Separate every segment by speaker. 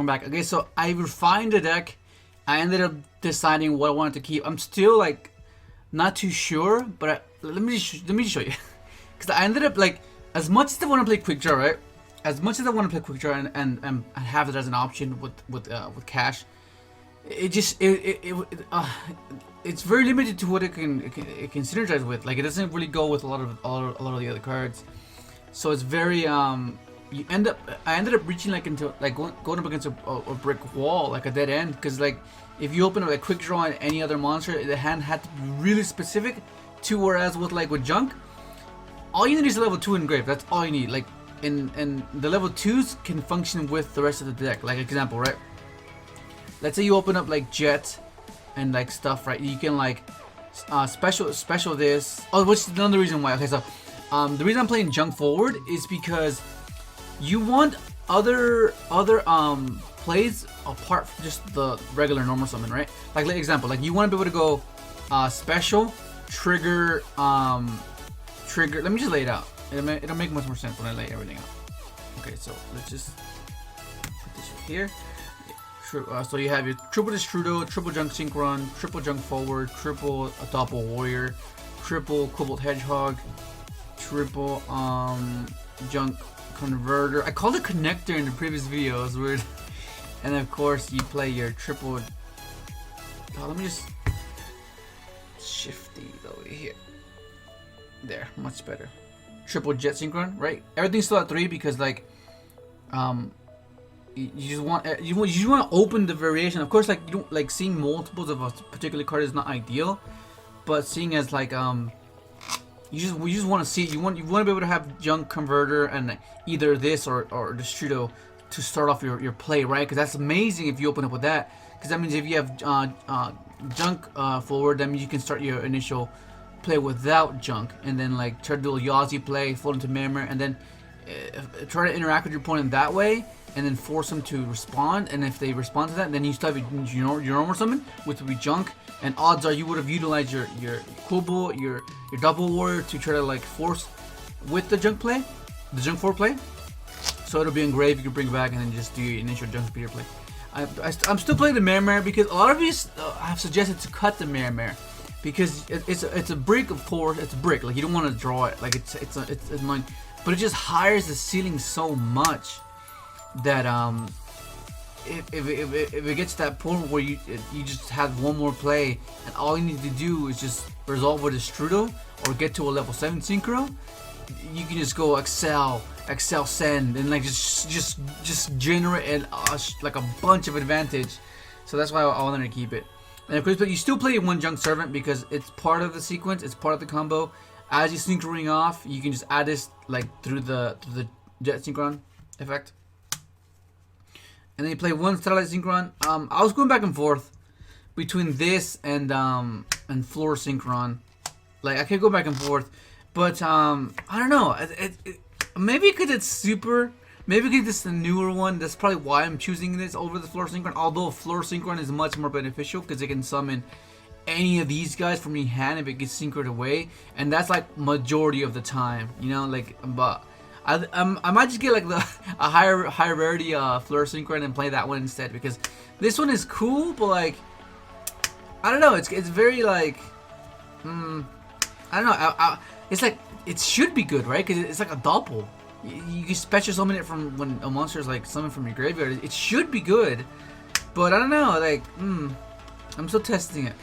Speaker 1: welcome back. Okay, so I refined the deck. I ended up deciding what I wanted to keep. I'm still like not too sure, but let me just show you. Because I ended up like, as much as I want to play Quickdraw, right? As much as I want to play Quickdraw and have it as an option with cash, it's very limited to what it can synergize with. Like it doesn't really go with a lot of the other cards. So it's very I ended up reaching like into like going up against a brick wall, like a dead end, because like if you open up like Quickdraw and any other monster, the hand had to be really specific to, whereas with junk, all you need is a level 2 engrave. That's all you need. Like and the level 2s can function with the rest of the deck. Like example, right? Let's say you open up like Jet and like stuff, right? You can like special this. Oh, which is another reason why. Okay, so the reason I'm playing junk forward is because you want other plays apart from just the regular normal summon, right? Like example, like you want to be able to go special, trigger. Let me just lay it out. It'll make much more sense when I lay everything out. Okay, so let's just put this right here. So you have your triple Destrudo, triple junk Synchron, triple junk forward, triple Doppel warrior, triple Cobalt hedgehog, triple junk converter. I called it connector in the previous video. It's weird. And of course you play your triple. Oh, let me just shift these over here. There, much better. Triple jet Synchron, right? Everything's still at 3 because like you just want to open the variation. Of course, like you don't like seeing multiples of a particular card is not ideal, but seeing as like you just want to see, you want to be able to have junk converter and either this or Destrudo to start off your play, right? Because that's amazing if you open up with that. Because that means if you have junk forward, that means you can start your initial play without junk, and then like try to do a Yugioh play, fold into Mammoth, and then try to interact with your opponent that way, and then force them to respond. And if they respond to that, then you still have your normal summon, which would be junk. And odds are you would have utilized your Kobo, your Double Warrior to try to like force with the junk play, the junk 4 play. So it'll be engraved. You can bring it back and then just do your initial junk speeder play. I'm still playing the Mare because a lot of you have suggested to cut the Mare because it's a brick, of course. It's a brick. Like you don't want to draw it. Like it's annoying, but it just hires the ceiling so much that if it gets to that point where you just have one more play and all you need to do is just resolve with a Destrudo or get to a level 7 Synchro, you can just go Excel send and like just generate like a bunch of advantage. So that's why I wanted to keep it. And of course, but you still play one junk servant because it's part of the sequence, it's part of the combo. As you synchroning off, you can just add this like through the jet synchron effect. And then you play one satellite synchron. I was going back and forth between this and floor synchron. Like I could go back and forth, but I don't know. Maybe because it's super. Maybe because it's the newer one. That's probably why I'm choosing this over the floor synchron. Although floor synchron is much more beneficial because it can summon any of these guys from your hand if it gets synchroned away, and that's like majority of the time. You know, like but. I might just get like a higher rarity floor synchron and play that one instead because this one is cool, but like I don't know, it's very like I don't know. It's like it should be good, right? Because it's like a Doppel. You can special summon it from when a monster is like summoned from your graveyard. It should be good, but I don't know. Like I'm still testing it.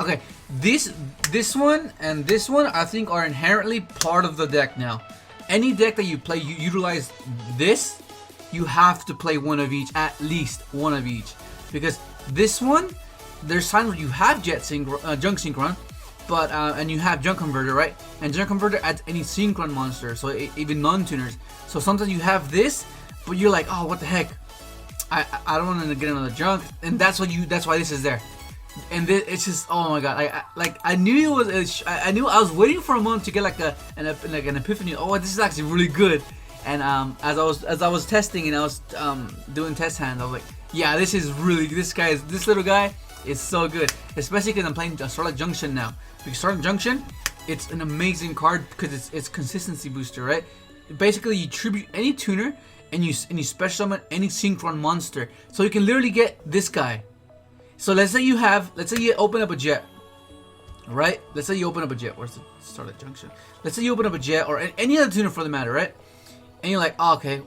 Speaker 1: Okay, this one and this one I think are inherently part of the deck now. Any deck that you play, you utilize this, you have to play one of each, at least one of each. Because this one, there's times where you have junk synchron, but and you have junk converter, right? And junk converter adds any synchron monster, so even non-tuners. So sometimes you have this, but you're like, oh, what the heck? I don't want to get another junk, and that's why this is there. And it's just, oh my god! I knew it was. I knew I was waiting for a moment to get like an epiphany. Oh, this is actually really good. And as I was testing and I was doing test hands, I was like, yeah, this little guy is so good. Especially because I'm playing Starlight Junction now. Because Starlight Junction, it's an amazing card because it's consistency booster, right? Basically, you tribute any tuner, and you special summon any Synchron monster. So you can literally get this guy. So let's say you open up a jet, right? Let's say you open up a jet. Where's the starlight junction? Let's say you open up a jet or any other tuner for the matter, right? And you're like, oh, okay,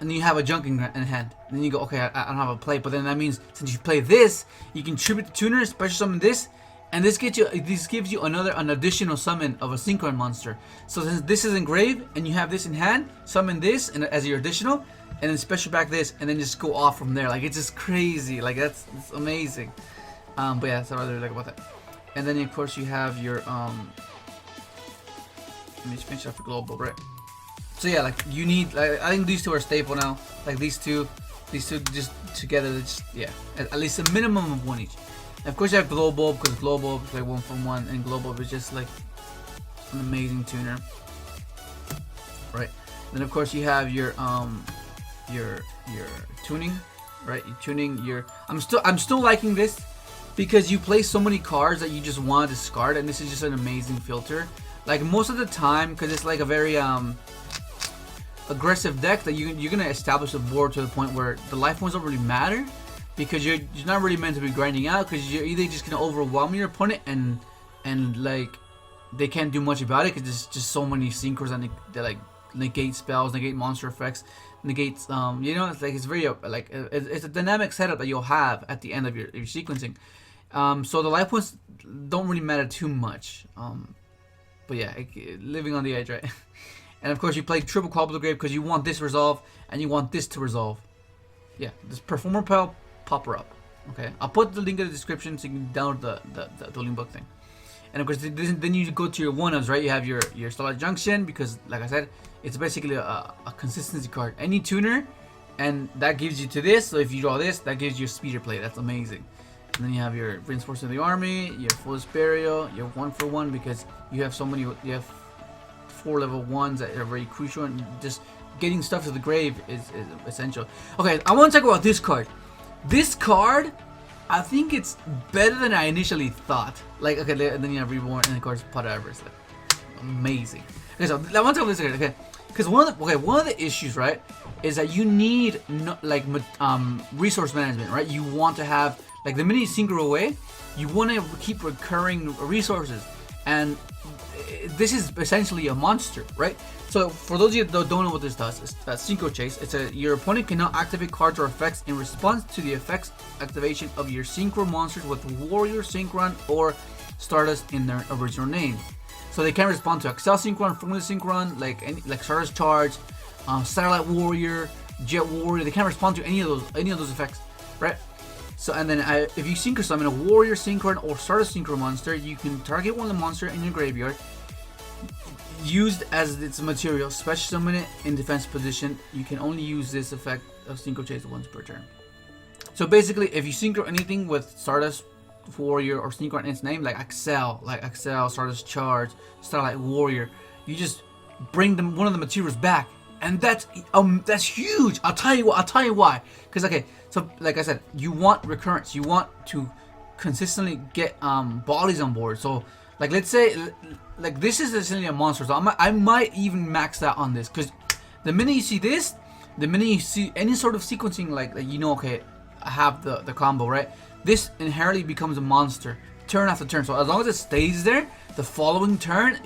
Speaker 1: and then you have a junk in hand. And then you go, okay, I don't have a play, but then that means since you play this, you can tribute the tuner, special summon this, and this gives you an additional summon of a Synchron monster. So since this is engraved and you have this in hand, summon this and as your additional, and then special back this, and then just go off from there. Like, it's just crazy. Like, it's amazing. But yeah, that's what I really like about that. And then of course you have your let me just finish off the global, right? So yeah, like you need, like, I think these two are staple now. Like these two just together, just yeah, at least a minimum of one each. And of course you have global, because global is like 1-for-1, and global is just like an amazing tuner, right? Then of course you have your tuning, right? Your tuning your. I'm still liking this because you play so many cards that you just want to discard, and this is just an amazing filter. Like most of the time, because it's like a very aggressive deck, that you're gonna establish a board to the point where the life points don't really matter, because you're not really meant to be grinding out, because you're either just gonna overwhelm your opponent and like they can't do much about it because there's just so many synchros that like negate spells, negate monster effects, negates you know, it's like it's very like it's a dynamic setup that you'll have at the end of your sequencing. So the life points don't really matter too much. But yeah, living on the edge, right? And of course you play triple Call to the Grave because you want this resolve and you want this to resolve. Yeah, this Performapal popperup. Okay, I'll put the link in the description so you can download the dueling book thing. And of course then you go to your one-ofs, right? You have your Starlight Junction, because like I said, it's basically a consistency card. Any tuner, and that gives you to this. So if you draw this, that gives you a speeder play. That's amazing. And then you have your Reinforcement of the Army, your Fullest Burial, your 1-for-1, because you have so many, you have 4 level 1s that are very crucial, and just getting stuff to the grave is essential. Okay, I want to talk about this card. This card, I think it's better than I initially thought. Like, okay, then you have Reborn, and of course Pot Everest. Like, amazing. Okay, so I want to talk about this card, okay? Because one of the issues, right, is that you need resource management, right? You want to have, like, the minute you synchro away, you want to keep recurring resources, and this is essentially a monster, right? So for those of you that don't know what this does, it's Synchro Chase. It's your opponent cannot activate cards or effects in response to the effects activation of your Synchro monsters with Warrior, Synchron, or Stardust in their original name. So they can't respond to Excel Synchron, Formula Synchron, like Stardust Charge, Satellite Warrior, Jet Warrior. They can't respond to any of those effects, right? So, and then if you Synchro summon a Warrior, Synchron, or Stardust Synchro monster, you can target one of the monsters in your graveyard, used as its material, special summon it in defense position. You can only use this effect of Synchro Chase once per turn. So basically, if you synchro anything with Stardust Warrior or Synchron in its name, like Excel, Stardust Charge, Starlight Warrior, you just bring them one of the materials back, and that's huge. I'll tell you why. Because okay, so like I said, you want recurrence. You want to consistently get bodies on board. So like, let's say, like, this is essentially a monster. So I might even max that on this, because the minute you see this, the minute you see any sort of sequencing, like you know, okay, I have the combo, right? This inherently becomes a monster turn after turn. So as long as it stays there, the following turn,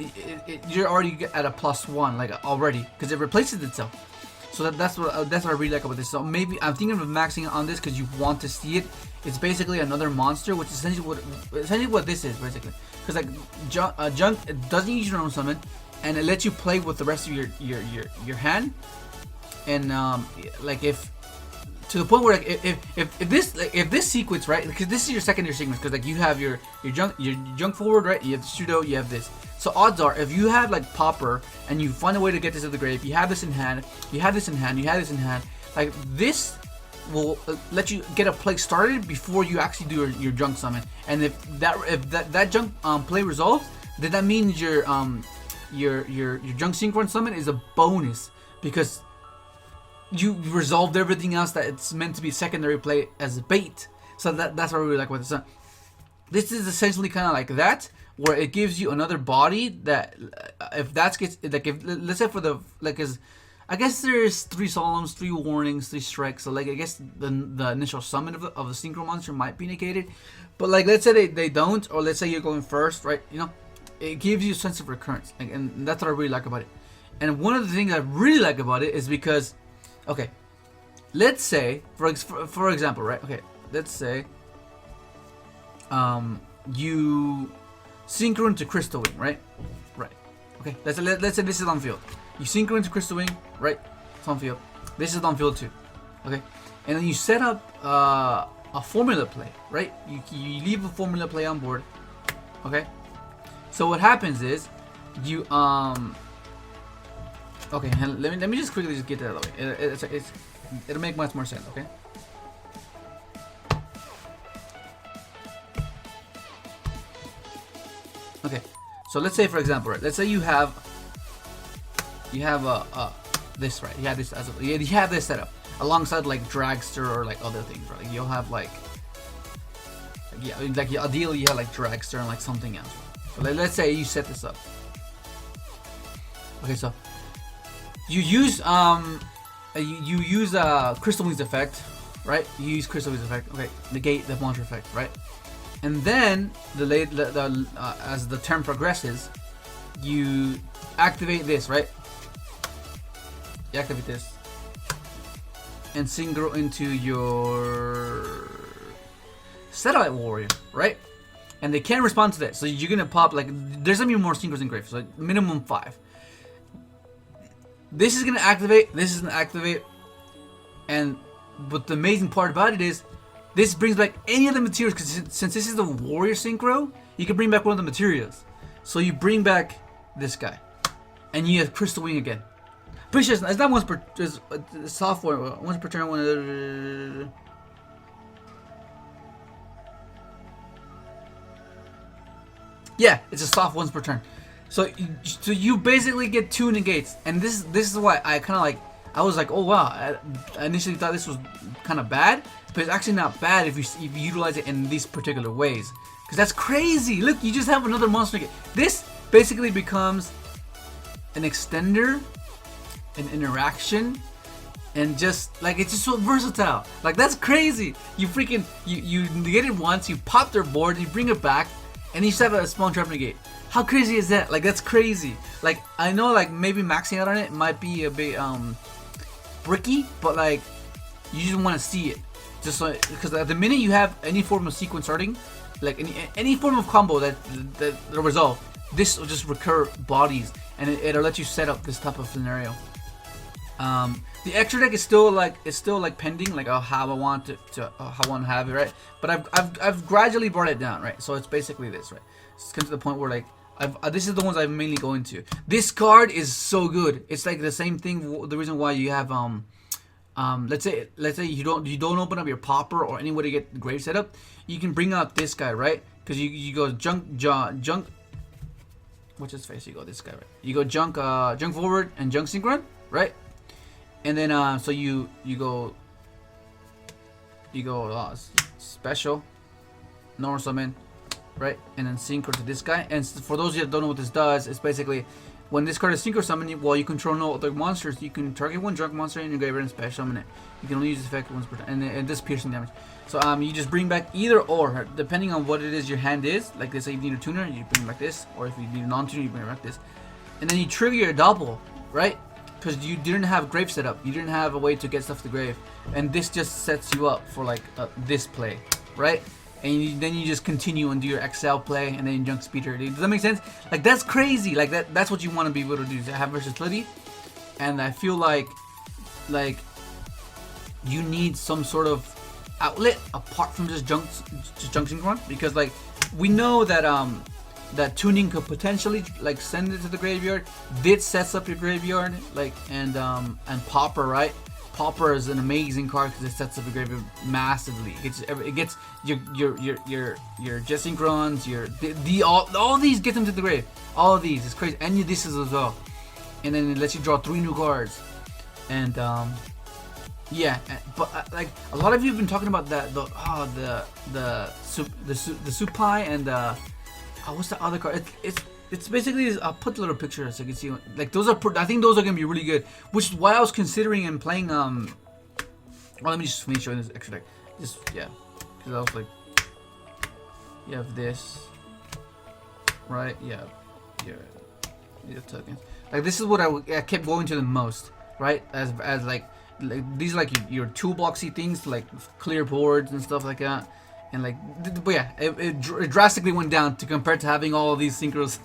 Speaker 1: you're already at a +1, like already, because it replaces itself. So that's what I really like about this. So maybe I'm thinking of maxing on this because you want to see it. It's basically another monster, which is essentially what this is basically. Because like junk, it doesn't use your own summon, and it lets you play with the rest of your hand. And like if to the point where like if this sequence, right, because this is your secondary sequence, because like you have your junk forward, right, you have the pseudo, you have this. So odds are, if you have like Popper and you find a way to get this to the grave, you have this in hand, you have this in hand, you have this in hand, like this will let you get a play started before you actually do your junk summon. And if that junk play resolves, then that means your junk Synchron summon is a bonus, because you resolved everything else that it's meant to be secondary play as a bait. So that's what I really like with this. This is essentially kind of like that, where it gives you another body that if that gets like, if let's say for the like is I guess there's 3 solemns, 3 warnings, 3 strikes. So like I guess the initial summon of the synchro monster might be negated, but like let's say they don't, or let's say you're going first, right? You know, it gives you a sense of recurrence, and that's what I really like about it. And one of the things I really like about it is because, okay, let's say for example, right? Okay, let's say you synchro into Crystal Wing, right? Right. Okay, let's say this is on field. You synchro into Crystal Wing, right? It's on field. This is on field too. Okay, and then you set up a formula play, right? You leave a formula play on board. Okay, so what happens is you okay, let me just quickly get that out of the way. It'll make much more sense. Okay. Okay, so let's say for example, right? Let's say you have this, right? You have this you have this setup alongside like Dragster or like other things, right? Like you'll have like ideally you have like Dragster and like something else. So let's say you set this up. Okay, so you use Crystal Wings effect, right? You use Crystal Wings effect. Okay, negate the monster effect, right? And then as the turn progresses, you activate this, right? You activate this and synchro into your Satellite Warrior, right? And they can't respond to that, so you're gonna pop like there's gonna be more synchros in grave, so like minimum 5. This is gonna activate. This is gonna activate, but the amazing part about it is this brings back any of the materials, because since this is the Warrior Synchro, you can bring back one of the materials. So you bring back this guy, and you have Crystal Wing again. Pretty sure it's not once per software, once per turn. Yeah, it's a soft once per turn. So you basically get 2 negates, and this is why I kind of like. I was like, oh wow. I initially thought this was kind of bad, but it's actually not bad if you utilize it in these particular ways. Because that's crazy. Look, you just have another monster negate. This basically becomes an extender, an interaction, and just like it's just so versatile. Like that's crazy. You freaking you negate it once, you pop their board, you bring it back, and you just have a small trap negate. How crazy is that? Like that's crazy. Like I know like maybe maxing out on it might be a bit bricky, but like you just want to see it, just so because at the minute you have any form of sequence starting, like any form of combo that resolve, this will just recur bodies, and it'll let you set up this type of scenario. The extra deck is still like pending, like how I want how I want to have it, right? But I've gradually brought it down, right? So it's basically this, right? It's come to the point where like this is the ones I'm mainly going to. This card is so good. It's like the same thing. The reason why you have let's say you don't open up your popper or anywhere to get grave set up, you can bring out this guy, right? Because you go junk. What's his face? You go this guy, right? You go junk forward and junk synchron, right? And then so you go special, normal summon, right? And then synchro to this guy. And for those of you that don't know what this does, it's basically when this card is synchro summoned, while you control no other monsters, you can target one junk monster in your graveyard and special summon it. You can only use this effect once per time, and this piercing damage. So you just bring back either or, depending on what it is your hand is. Like let's say you need a tuner, you bring back this, or if you need a non-tuner, you bring back this. And then you trigger your Doppel, right? Because you didn't have grave set up, you didn't have a way to get stuff to grave, and this just sets you up for like this play, right? And then you just continue and do your XL play, and then junk speeder. Does that make sense? Like that's crazy. Like that's what you want to be able to do, to have versatility. And I feel like you need some sort of outlet apart from just junk synchron, because like we know that that tuning could potentially like send it to the graveyard. This sets up your graveyard, like and popper, right? Popper is an amazing card because it sets up your graveyard massively. It gets your jet synchrons, all these get them to the grave. All of these, it's crazy, and this is as well. And then it lets you draw 3 new cards, and yeah. But like a lot of you have been talking about that the Supai and what's the other card? It's it's basically, I'll put the little picture so you can see. Like those are, I think those are gonna be really good. Which is why I was considering and playing. Well, let me just finish showing this extra deck. Just yeah, because I was like, you have this, right? Yeah, tokens. Like this is what I kept going to the most, right? As like these are like your toolboxy things to like clear boards and stuff like that. And like, but yeah, it drastically went down to compared to having all of these synchros.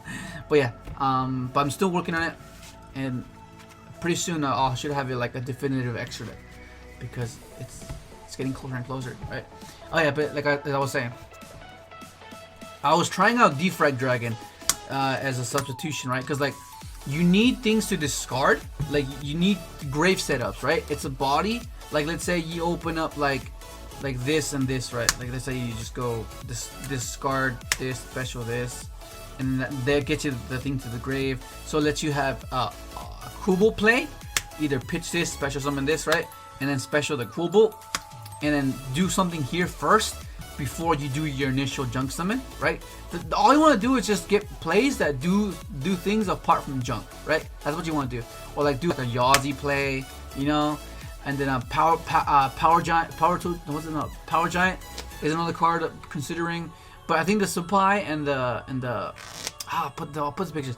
Speaker 1: But yeah, but I'm still working on it, and pretty soon I should have it like a definitive extra deck, because it's getting closer and closer, right? Oh yeah, but like I was saying, I was trying out Defrag Dragon as a substitution, right? Because like you need things to discard, like you need grave setups, right? It's a body. Like let's say you open up like this and this, right? Like let's say you just go discard this, special this, and that gets you the thing to the grave. So it lets you have a Kubo play, either pitch this, special summon this, right? And then special the Kubo, and then do something here first before you do your initial junk summon, right? All you want to do is just get plays that do things apart from junk, right? That's what you want to do. Or like do like a Yawzy play, you know? And then Power Giant is another card considering, but I think the supply and the I'll put the pictures.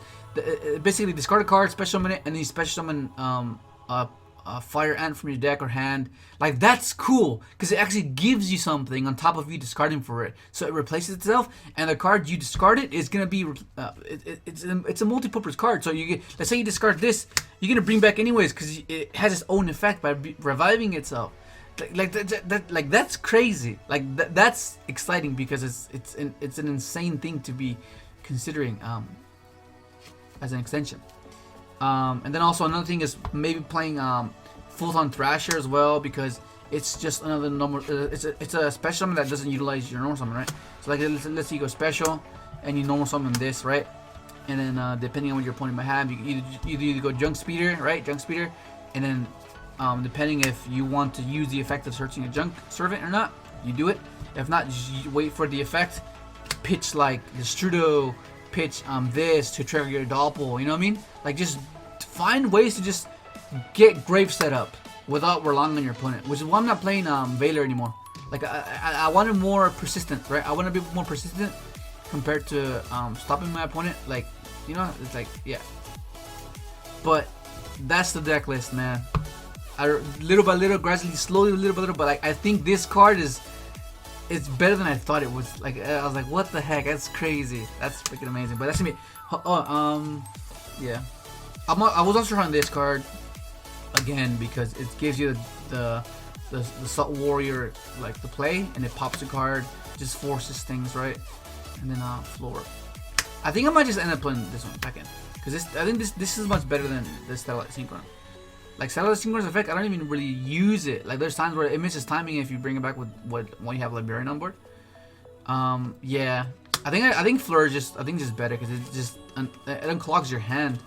Speaker 1: Basically discard a card, special summon it, and then you special summon a fire ant from your deck or hand. Like that's cool because it actually gives you something on top of you discarding for it, so it replaces itself, and the card you discarded is gonna be it's a multi-purpose card. So you get, let's say you discard this, you're gonna bring back anyways because it has its own effect by reviving itself. Like that's crazy. Like that's exciting because it's an insane thing to be considering as an extension. And then also another thing is maybe playing Full-on Thrasher as well, because it's just another normal. It's a special summon that doesn't utilize your normal summon, right? So like let's say you go special and you normal summon this, right? And then depending on what your opponent might have, you either go Junk Speeder, right? Junk Speeder, and then depending if you want to use the effect of searching a Junk Servant or not, you do it. If not, you wait for the effect. Pitch like the Strudo, pitch this to trigger your Doppel. You know what I mean? Like just find ways to just get grave set up without relying on your opponent, which is why I'm not playing Valor anymore. Like I wanted more persistent, right? I want to be more persistent compared to stopping my opponent. Like, you know, it's like, yeah. But that's the deck list, man. Little by little, gradually, slowly, little by little. But like, I think this card it's better than I thought it was. Like I was like, what the heck? That's crazy. That's freaking amazing. But that's gonna be yeah. I was also trying this card again because it gives you the Salt Warrior like the play, and it pops a card, just forces things, right? And then floor. I think I might just end up playing this one back in because I think this is much better than the Satellite Synchron. Like Satellite Synchron's effect, I don't even really use it. Like there's times where it misses timing if you bring it back with when you have Liberian on board. Yeah, I think Fleur just better because it unclogs your hand.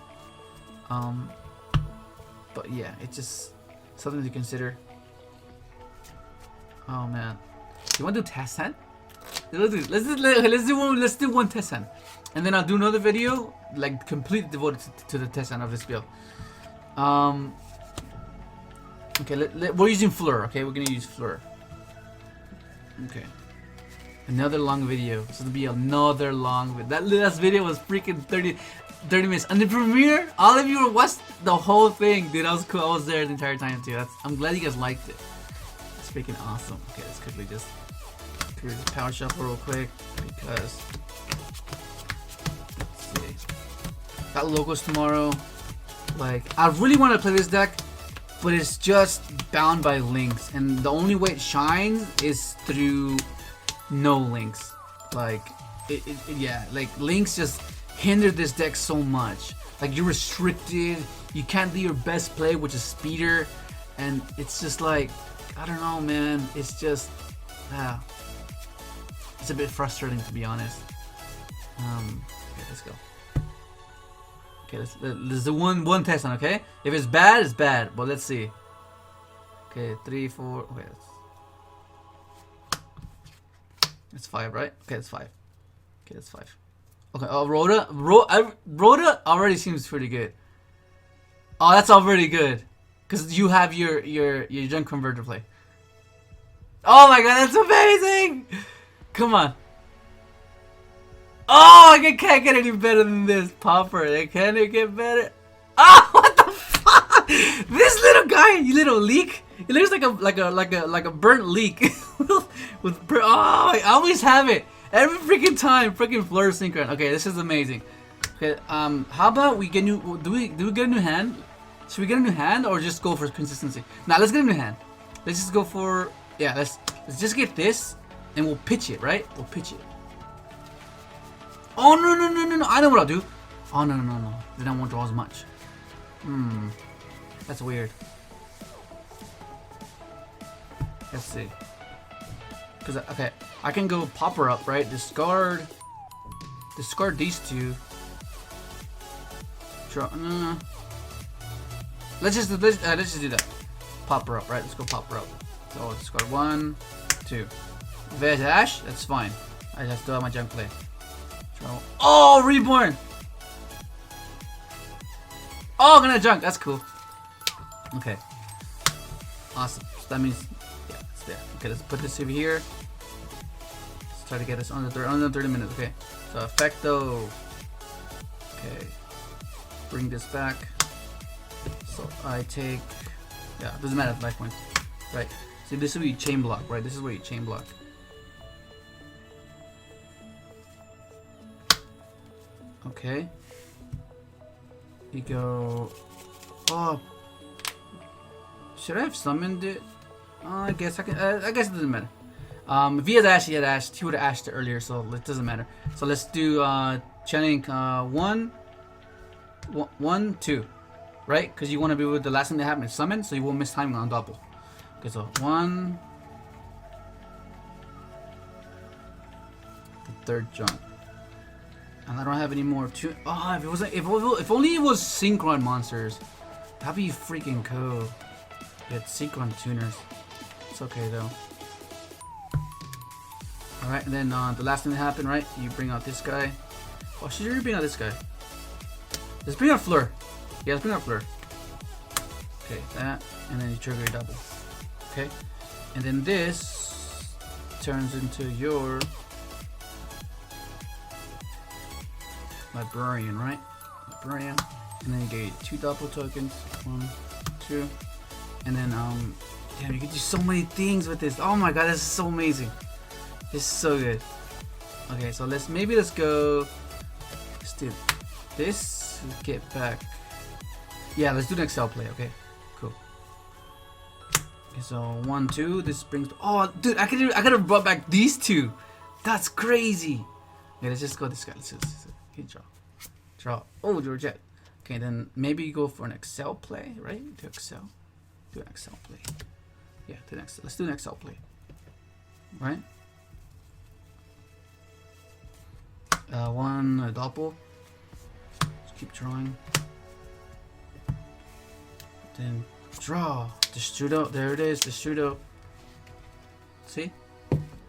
Speaker 1: But yeah, it's just something to consider. Oh man, you want to do test hand? Let's do one test hand, and then I'll do another video like completely devoted to the test hand of this build. Okay, we're using Fleur. Okay, we're gonna use Fleur. Okay, another long video. This will be another long video. That last video was freaking 30 minutes. And the premiere, all of you watched the whole thing, dude. That was cool. I was there the entire time too. I'm glad you guys liked it. It's freaking awesome. Okay, let's quickly just power shuffle real quick because let's see. Got logos tomorrow. Like, I really want to play this deck, but it's just bound by links, and the only way it shines is through no links. Like, yeah, like links just hinder this deck so much. Like, you're restricted, you can't do your best play, which is Speeder, and it's just like, I don't know, man. It's just, it's a bit frustrating, to be honest. Okay, let's go. Okay, let's do one test on, okay? If it's bad, it's bad, but let's see. Okay, 3, 4, okay, that's 5, right? Okay, that's 5. Okay, that's 5. Okay, Rhoda already seems pretty good. Oh, that's already good. Because you have your junk converter play. Oh my god, that's amazing! Come on. Oh, I can't get any better than this. Popper, can it get better? Oh, what the fuck? This little guy, you little leak. It looks like a burnt leak. with oh, I always have it. Every freaking time, freaking Fleur Synchron. Okay, this is amazing. Okay, how about we get new? Do we get a new hand? Should we get a new hand or just go for consistency? Now let's get a new hand. Let's just go for let's just get this and we'll pitch it, right? We'll pitch it. Oh no! I know what I'll do. Oh no! Then I won't draw as much. That's weird. Let's see. Cause okay, I can go popperup, right? Discard these two. Draw. Let's just do that. Popperup, right? Let's go popperup. So let's discard 1, 2. There's Ash. That's fine. I just still have my junk play. Draw. Oh, reborn. Oh, gonna junk. That's cool. Okay. Awesome. So that means it's there. Okay, let's put this over here. Let's try to get this under 30 minutes. Okay. So effecto. Okay. Bring this back. So I take. Yeah, doesn't matter. 5 points. Right. See, this is where you chain block. Right. This is where you chain block. Okay. You go. Oh. Should I have summoned it? I guess I can. I guess it doesn't matter. If he had Ash, he had Ash. He would have Ashed it earlier, so it doesn't matter. So let's do channeling 1, 2, right? Because you want to be with the last thing that happened is summon, so you won't miss timing on Doppel. Okay, so 1. The third jump. And I don't have any more tune. Oh, if it wasn't, if only it was Synchron monsters, that'd be freaking cool. Get Synchron tuners. It's okay though. All right, and then the last thing that happened, right? You bring out this guy. Oh, should you bring out this guy? Let's bring out Fleur. Yeah, let's bring out Fleur. Okay, that, and then you trigger your double. Okay, and then this turns into your Librarian, right? Librarian, and then you get 2 Doppel tokens. 1, 2, and then damn, you can do so many things with this. Oh my god, this is so amazing. This is so good. Okay, so let's go. Let's do this. Get back. Yeah, let's do the Excel play. Okay, cool. Okay, so 1, 2. This brings. Oh, dude, I could have brought back these 2. That's crazy. Okay, let's just go this guy. Let's just okay, draw. Oh, Georgette. Okay, then maybe you go for an Excel play, right? Do Excel. Do an Excel play. Yeah, let's do an Excel play. Right? 1 Doppel. Just keep drawing. Then draw. Distrudo. There it is. Distrudo. See?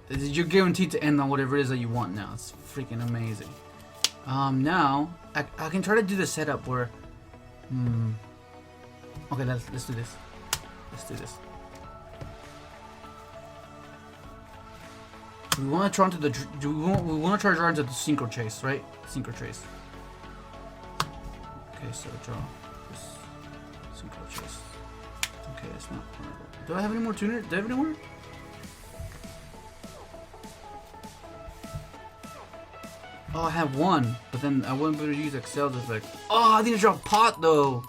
Speaker 1: You're guaranteed to end on whatever it is that you want now. It's freaking amazing. Now I can try to do the setup where. Okay, let's do this. Let's do this. We want to try into the. We want to try to draw into the Synchro chase, right? Synchro chase. Okay, so draw this Synchro chase. Okay, it's not. Do I have any more tuner? Do I have any more? Oh, I have 1, but then I wouldn't be able to use Excel. Just like, oh, I need to draw a pot though.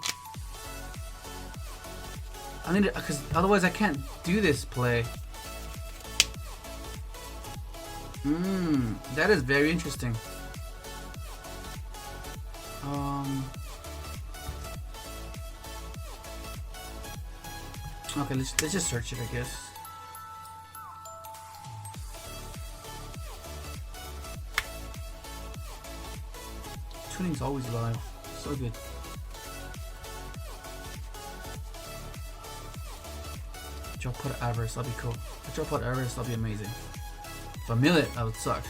Speaker 1: I need to, because otherwise I can't do this play. That is very interesting. Okay, let's just search it, I guess. Tuning's always alive. So good. Draw pot Avarice, that'll be cool. If I draw pot Avarice, that'll be amazing. If I mill it, that would suck.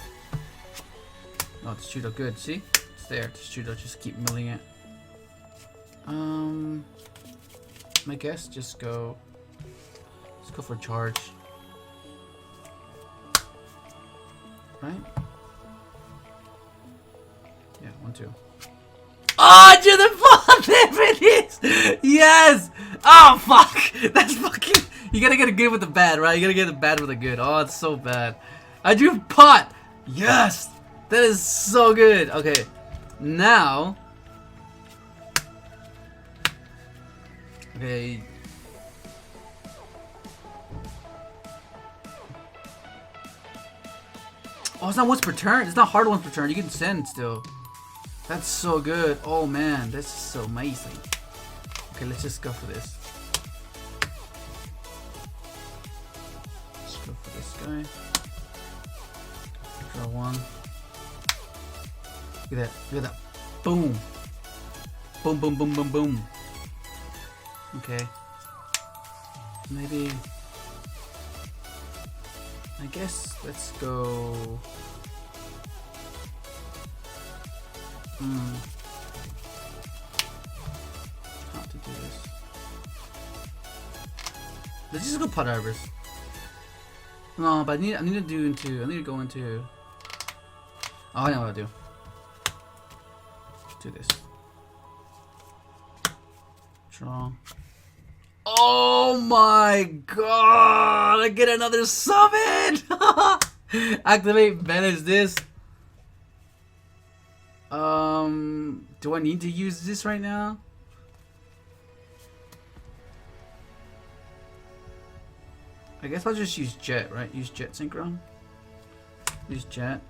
Speaker 1: Oh, Yugioh, good. See? It's there. Yugioh, just keep milling it. I guess just go. Let's go for charge. Right? Yeah, 1, 2. Oh, dude, the ball! There it is! Yes! Oh, fuck! That's fucking. You gotta get a good with the bad, right? You gotta get the bad with the good. Oh, it's so bad. I drew pot! Yes! That is so good. Okay. Now. Okay. Oh, it's not once per turn. It's not hard once per turn. You can send still. That's so good. Oh man, this is so amazing. Okay, let's just go for this. Let's go for this guy. Draw 1. Look at that. Look at that. Boom. Boom, boom, boom, boom, boom. Okay. Maybe. I guess let's go. How to do this? Let's just go pot arbors. No, but I need to do into. I need to go into. Oh, I know what I'll do. Do this. Draw. Oh my god! I get another summon! Activate, manage this. Do I need to use this right now? I guess I'll just use Jet, right? Use Jet Synchron. Use Jet.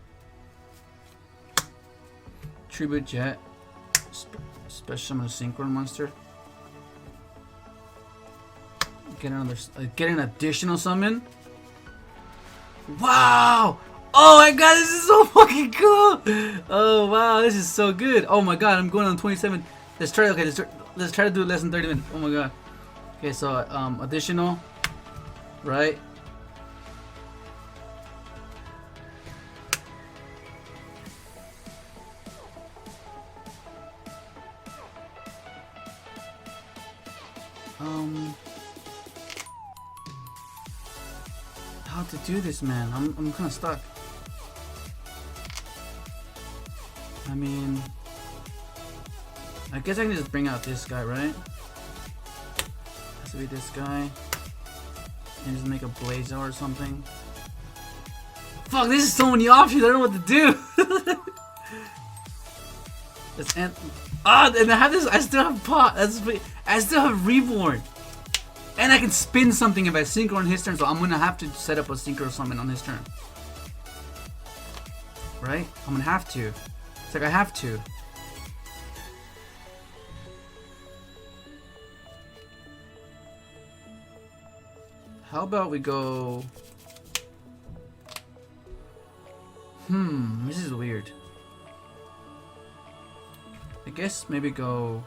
Speaker 1: Tribute Jet. Special summon a Synchron monster. Get another. Get an additional summon. Wow! Oh my god, this is so fucking cool! Oh wow, this is so good! Oh my god, I'm going on 27. Let's try. Okay, let's try to do it less than 30 minutes. Oh my god. Okay, so additional, right? How to do this, man? I'm kind of stuck. I mean, I guess I can just bring out this guy, right? Has to be this guy, and just make a Blazer or something. Fuck, this is so many options. I don't know what to do. Let's end. Ah, and I have this. I still have pot. I still have Reborn. And I can spin something if I synchro on his turn, so I'm gonna have to set up a synchro summon on his turn. Right? I'm gonna have to. It's like I have to. How about we go... this is weird. I guess maybe go...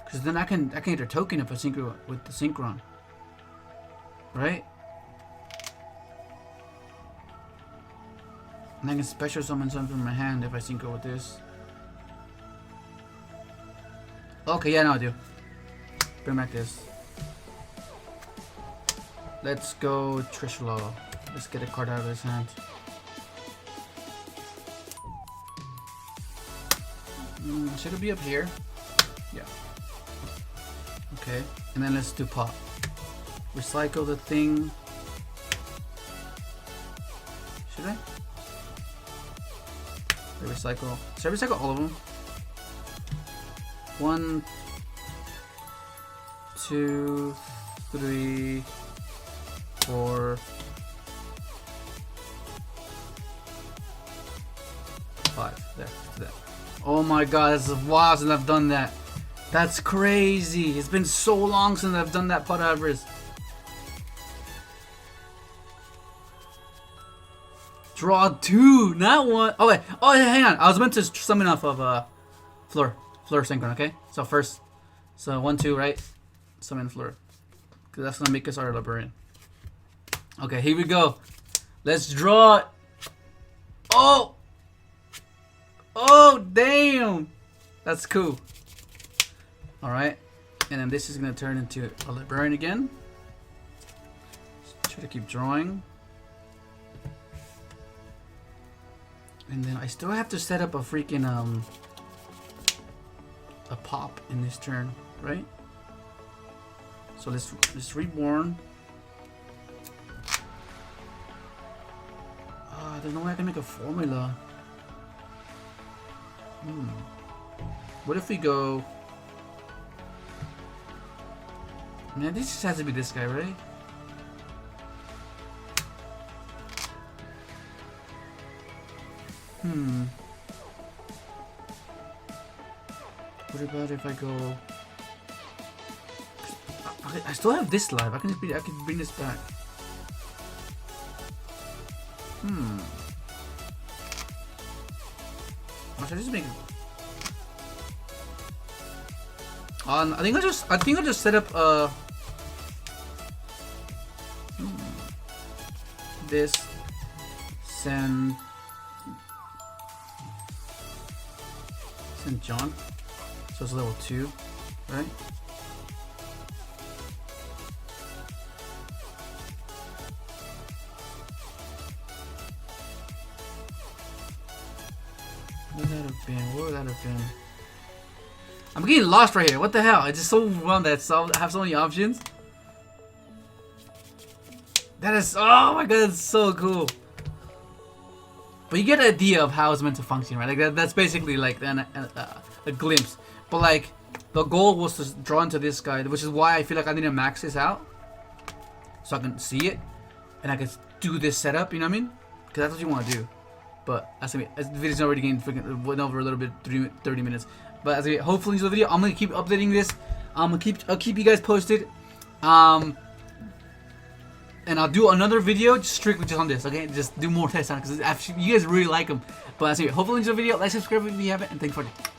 Speaker 1: Because then I can get a token if I synchro with the Synchron. Right? And I can special summon something from my hand if I synchro with this. Okay, yeah, no, I do. Bring back this. Let's go Trishula. Let's get a card out of his hand. Should it be up here? Yeah. Okay, and then let's do pop. Recycle the thing. Should I? Recycle. Should I recycle all of them? 1, 2, 3, 4, 5. There, to that. Oh my god, it's a while since I've done that. That's crazy. It's been so long since I've done that pot Everest. Draw 2, not 1. Oh wait. Oh yeah, hang on. I was meant to summon off of Fleur Synchron. Okay. So first, 1, 2, right? Summon Fleur. Cause that's gonna make us our librarian. Okay, here we go. Let's draw it. Oh! Oh, damn! That's cool. Alright. And then this is going to turn into a librarian again. Try to keep drawing. And then I still have to set up a freaking, a pop in this turn, right? So let's reborn. There's no way I can make a formula. What if we go... Man, this just has to be this guy, right? What about if I go... I still have this live. I can bring this back. Should I just make it? I think I'll just set up this St. John. So it's level 2, right? What would that have been? I'm getting lost right here. What the hell? It's just so overwhelmed that I have so many options. That is, oh my god, it's so cool. But you get an idea of how it's meant to function, right? Like that's basically like a glimpse. But like the goal was to draw into this guy, which is why I feel like I need to max this out so I can see it and I can do this setup. You know what I mean? Because that's what you want to do. But that's gonna be, the video's already getting freaking went over a little bit, 30 minutes. But that's gonna be, hopefully enjoy the video. I'm gonna keep updating this. I'll keep you guys posted. And I'll do another video strictly just on this. Okay, just do more tests on it because you guys really like them. But that's it. Hopefully enjoy the video. Like, subscribe if you haven't, and thanks for watching.